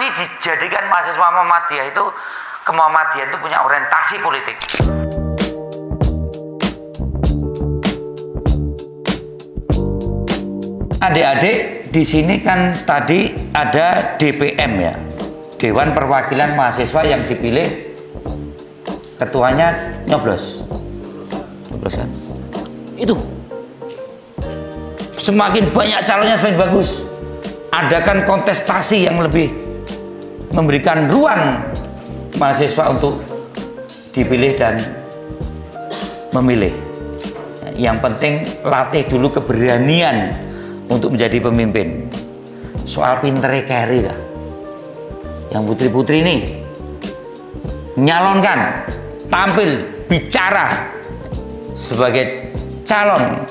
ini dijadikan mahasiswa Muhammadiyah itu, ke Muhammadiyah itu punya orientasi politik. Adik-adik, di sini kan tadi ada DPM ya, Dewan Perwakilan Mahasiswa yang dipilih ketuanya nyoblos kan? Itu semakin banyak calonnya semakin bagus. Adakan kontestasi yang lebih memberikan ruang mahasiswa untuk dipilih dan memilih. Yang penting latih dulu keberanian untuk menjadi pemimpin. Soal pintere carry lah. Yang putri-putri ini nyalonkan, tampil, bicara sebagai calon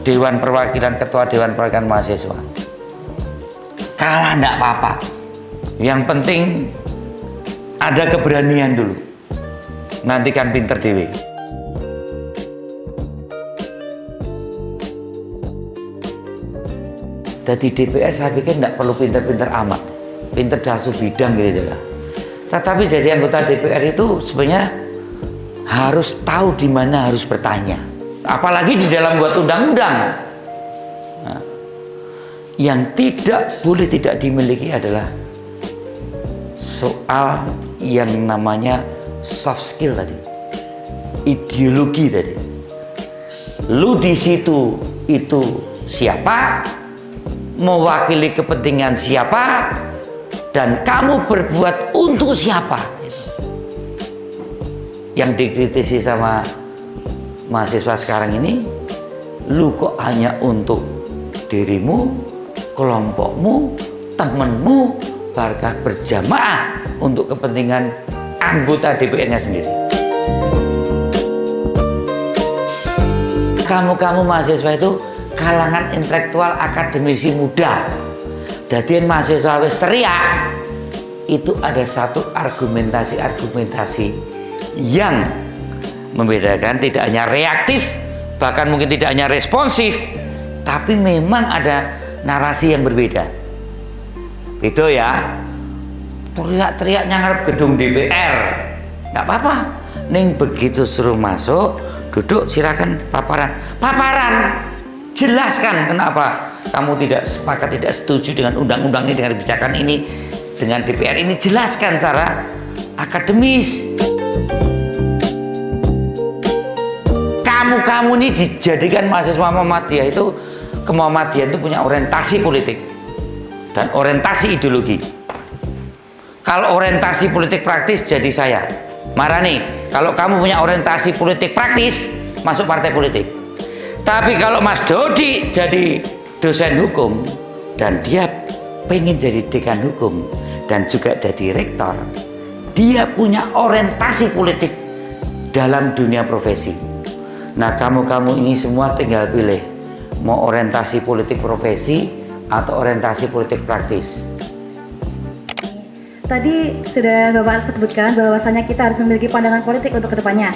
Dewan Perwakilan, Ketua Dewan Perwakilan Mahasiswa. Kalah enggak apa-apa. Yang penting ada keberanian dulu. Nanti kan pinter dewe. Jadi DPR saya pikir enggak perlu pinter-pinter amat. Pinter dalam bidang gitu lah. Tetapi jadi anggota DPR itu sebenarnya harus tahu di mana harus bertanya. Apalagi di dalam buat undang-undang. Nah, yang tidak boleh tidak dimiliki adalah soal yang namanya soft skill tadi. Ideologi tadi. Lu di situ itu siapa? Mewakili kepentingan siapa? Dan kamu berbuat untuk siapa? Yang dikritisi sama mahasiswa sekarang ini, lu kok hanya untuk dirimu, kelompokmu, temenmu, bahkan berjamaah untuk kepentingan anggota DPR-nya sendiri. Kamu mahasiswa itu kalangan intelektual akademisi muda. Dadian mahasiswa wis teriak, itu ada satu argumentasi yang membedakan, tidak hanya reaktif, bahkan mungkin tidak hanya responsif, tapi memang ada narasi yang berbeda. Itu ya, teriak-teriaknya ngarep gedung DPR, nggak apa-apa. Ning begitu suruh masuk, duduk silakan paparan, jelaskan kenapa kamu tidak sepakat, tidak setuju dengan undang-undang ini, dengan kebijakan ini, dengan DPR ini. Jelaskan secara akademis. Kamu ini dijadikan mahasiswa Muhammadiyah itu, ke Muhammadiyah itu punya orientasi politik dan orientasi ideologi. Kalau orientasi politik praktis jadi saya Marani. Kalau kamu punya orientasi politik praktis, masuk partai politik. Tapi kalau Mas Dodi jadi dosen hukum dan dia pengen jadi dekan hukum dan juga jadi rektor, dia punya orientasi politik dalam dunia profesi. Nah, kamu ini semua tinggal pilih mau orientasi politik profesi atau orientasi politik praktis. Tadi sudah Bapak sebutkan bahwasanya kita harus memiliki pandangan politik untuk kedepannya.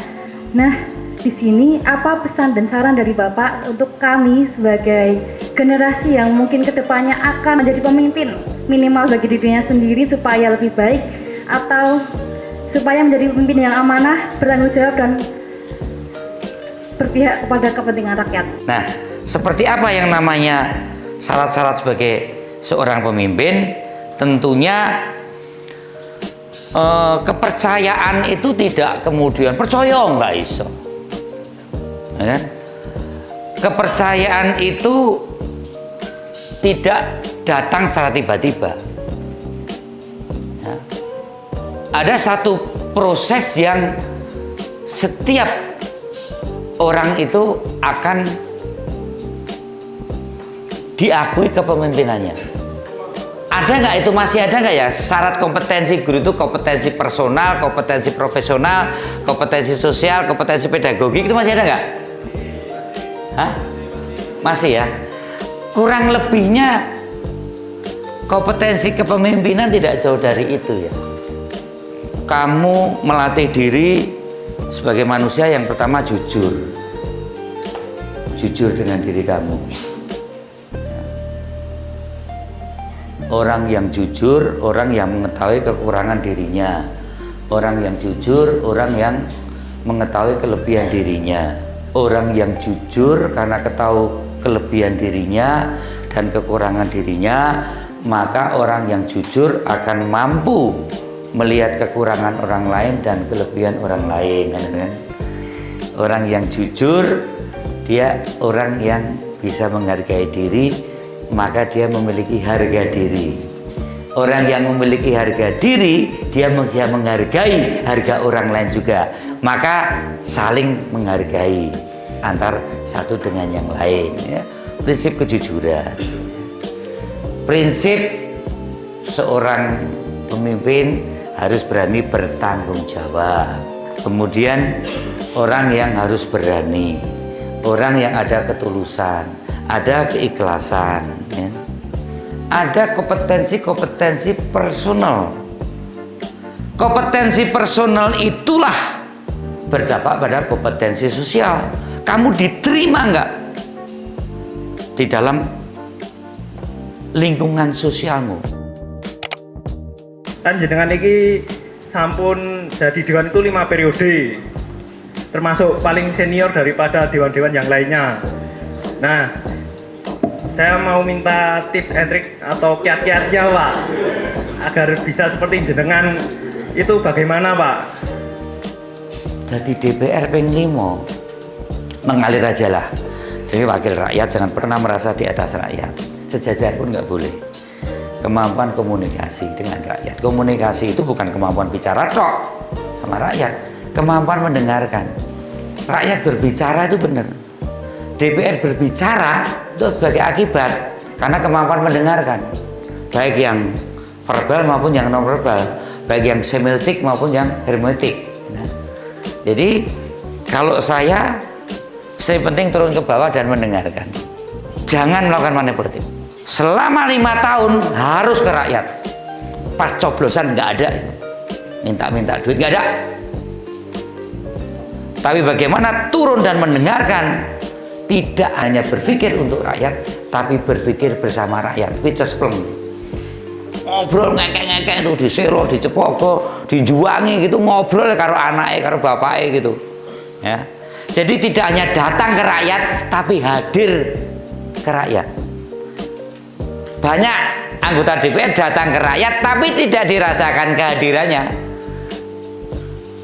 Nah, di sini apa pesan dan saran dari Bapak untuk kami sebagai generasi yang mungkin kedepannya akan menjadi pemimpin, minimal bagi dirinya sendiri supaya lebih baik, atau supaya menjadi pemimpin yang amanah, bertanggung jawab dan berpihak kepada kepentingan rakyat. Nah, seperti apa yang namanya syarat-syarat sebagai seorang pemimpin? Tentunya kepercayaan itu tidak kemudian percaya nggak iso. Ya kan? Kepercayaan itu tidak datang secara tiba-tiba. Ya. Ada satu proses yang setiap orang itu akan diakui kepemimpinannya. Ada nggak itu, masih ada nggak ya syarat kompetensi guru itu? Kompetensi personal, kompetensi profesional, kompetensi sosial, kompetensi pedagogik, itu masih ada nggak? Hah? Masih ya? Kurang lebihnya kompetensi kepemimpinan tidak jauh dari itu ya. Kamu melatih diri sebagai manusia yang pertama jujur dengan diri kamu. Orang yang jujur, orang yang mengetahui kekurangan dirinya. Orang yang jujur, orang yang mengetahui kelebihan dirinya. Orang yang jujur karena ketahui kelebihan dirinya dan kekurangan dirinya, maka orang yang jujur akan mampu melihat kekurangan orang lain dan kelebihan orang lain, kan? Orang yang jujur, dia orang yang bisa menghargai diri, maka dia memiliki harga diri. Orang yang memiliki harga diri, dia menghargai harga orang lain juga. Maka saling menghargai antar satu dengan yang lain, ya. Prinsip kejujuran. Prinsip seorang pemimpin harus berani bertanggung jawab. Kemudian orang yang harus berani, orang yang ada ketulusan, ada keikhlasan, ya. Ada kompetensi personal. Kompetensi personal itulah berdampak pada kompetensi sosial. Kamu diterima nggak di dalam lingkungan sosialmu? Kan jenengan iki sampun jadi dewan itu 5 periode, termasuk paling senior daripada dewan-dewan yang lainnya. Nah, saya mau minta tips and trick atau kiat-kiatnya Pak, agar bisa seperti jenengan itu bagaimana Pak? Jadi DPR ping 5 mengalir aja lah. Jadi wakil rakyat jangan pernah merasa di atas rakyat. Sejajar pun nggak boleh. Kemampuan komunikasi dengan rakyat. Komunikasi itu bukan kemampuan bicara tok sama rakyat, kemampuan mendengarkan. Rakyat berbicara itu benar. DPR berbicara itu sebagai akibat karena kemampuan mendengarkan, baik yang verbal maupun yang non verbal, baik yang semiotik maupun yang hermeneutik. Nah, jadi kalau saya penting turun ke bawah dan mendengarkan. Jangan melakukan manipulatif. Selama 5 tahun harus ke rakyat. Pas coblosan nggak ada itu. Minta-minta duit nggak ada. Tapi bagaimana turun dan mendengarkan, tidak hanya berpikir untuk rakyat, tapi berpikir bersama rakyat. Kuwi cespleng. Ngobrol ngekek-ngekek itu diselo, dicepoko, dijuangi gitu, ngobrol karo anaknya, karo bapaknya gitu. Ya. Jadi tidak hanya datang ke rakyat, tapi hadir ke rakyat. Banyak anggota DPR datang ke rakyat, tapi tidak dirasakan kehadirannya.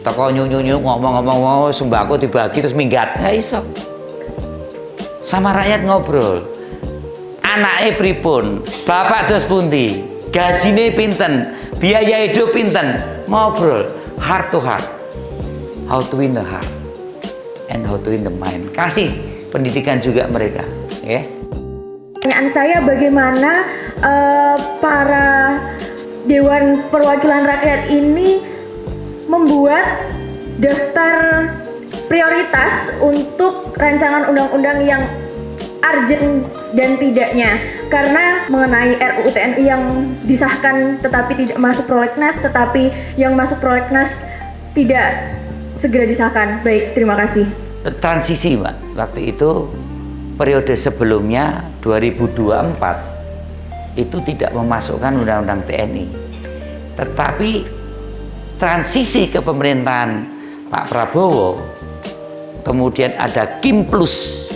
Toko nyunyuk ngomong-ngomong sembako dibagi terus minggat, nggak iso. Sama rakyat ngobrol. Anaknya pripun, bapak dos pundi, gajine pinten, biaya hidup pinten, ngobrol heart to heart. How to win the heart and how to win the mind. Kasih pendidikan juga mereka, ya. Pertanyaan saya, bagaimana para Dewan Perwakilan Rakyat ini membuat daftar prioritas untuk rancangan undang-undang yang urgent dan tidaknya, karena mengenai RUU TNI yang disahkan tetapi tidak masuk prolegnas, tetapi yang masuk prolegnas tidak segera disahkan. Baik, terima kasih. Transisi Mbak, waktu itu periode sebelumnya 2024 itu tidak memasukkan undang-undang TNI, tetapi transisi ke pemerintahan Pak Prabowo, kemudian ada Kim Plus,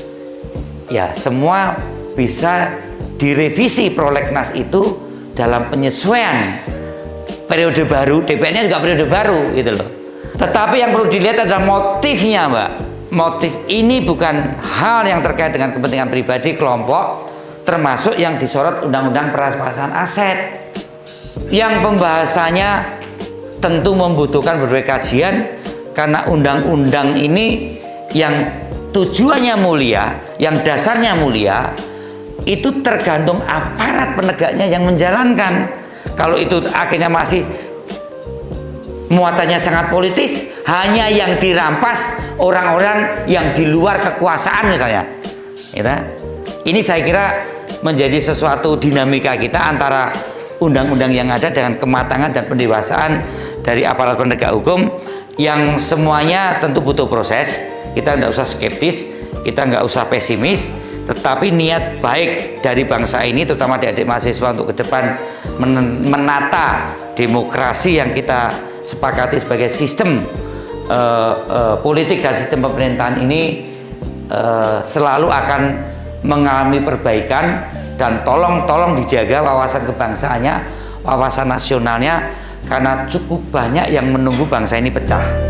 ya semua bisa direvisi prolegnas itu dalam penyesuaian periode baru, DPR-nya juga periode baru gitu loh. Tetapi yang perlu dilihat adalah motifnya Mbak. Motif ini bukan hal yang terkait dengan kepentingan pribadi kelompok, termasuk yang disorot undang-undang perampasan aset, yang pembahasannya tentu membutuhkan berbagai kajian, karena undang-undang ini yang tujuannya mulia, yang dasarnya mulia, itu tergantung aparat penegaknya yang menjalankan. Kalau itu akhirnya masih muatannya sangat politis, hanya yang dirampas orang-orang yang di luar kekuasaan misalnya, gitu. Ini saya kira menjadi sesuatu dinamika kita antara undang-undang yang ada dengan kematangan dan pendewasaan dari aparat penegak hukum, yang semuanya tentu butuh proses. Kita nggak usah skeptis, kita nggak usah pesimis, tetapi niat baik dari bangsa ini, terutama adik-adik mahasiswa untuk ke depan menata demokrasi yang kita sepakati sebagai sistem politik dan sistem pemerintahan ini selalu akan mengalami perbaikan, dan tolong dijaga wawasan kebangsaannya, wawasan nasionalnya, karena cukup banyak yang menunggu bangsa ini pecah.